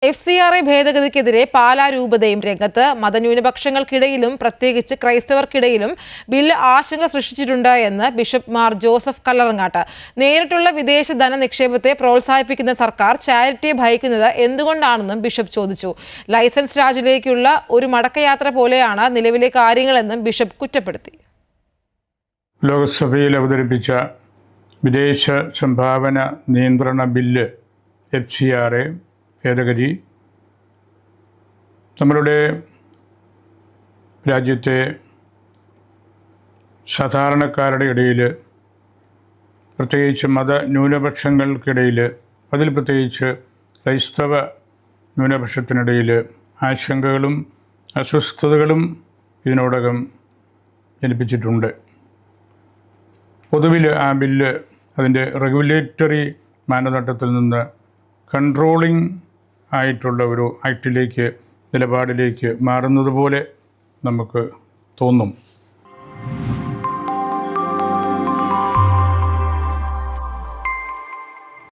FCRA ഭേദഗതിക്കെതിരെ പാലാ രൂപതയും രംഗത്ത്. മതന്യൂനപക്ഷങ്ങൾക്കിടയിലും പ്രത്യേകിച്ച് ക്രൈസ്തവർക്കിടയിലും ബില്ല് ആശങ്ക സൃഷ്ടിച്ചിട്ടുണ്ട് എന്ന് ബിഷപ്പ് മാർ ജോസഫ് കല്ലറങ്ങാട്ട്. നേരിട്ടുള്ള വിദേശ ധന നിക്ഷേപത്തെ പ്രോത്സാഹിപ്പിക്കുന്ന സർക്കാർ ചാരിറ്റിയെ ഭയക്കുന്നത് എന്തുകൊണ്ടാണെന്നും ബിഷപ്പ് ചോദിച്ചു. ലൈസൻസ് രാജിലേക്കുള്ള ഒരു മടക്കയാത്ര പോലെയാണ് നിലവിലെ കാര്യങ്ങളെന്നും ബിഷപ്പ് കുറ്റപ്പെടുത്തി. ലോക്സഭയിൽ അവതരിപ്പിച്ച വിദേശ സംഭാവന നിയന്ത്രണ ബില്ല് FCRA ഭേദഗതി നമ്മളുടെ രാജ്യത്തെ സാധാരണക്കാരുടെ ഇടയിൽ, പ്രത്യേകിച്ച് മതന്യൂനപക്ഷങ്ങൾക്കിടയിൽ, അതിൽ പ്രത്യേകിച്ച് ക്രൈസ്തവ ന്യൂനപക്ഷത്തിനിടയിൽ ആശങ്കകളും അസ്വസ്ഥതകളും ഇതിനോടകം ജനിപ്പിച്ചിട്ടുണ്ട്. പൊതുവിൽ ആ ബില്ല് അതിൻ്റെ റെഗുലേറ്ററി മാനദണ്ഡത്തിൽ നിന്ന് കൺട്രോളിംഗ് ആയിട്ടുള്ള ഒരു ആക്ടിലേക്ക്, നിലപാടിലേക്ക് മാറുന്നത് പോലെ നമുക്ക് തോന്നും.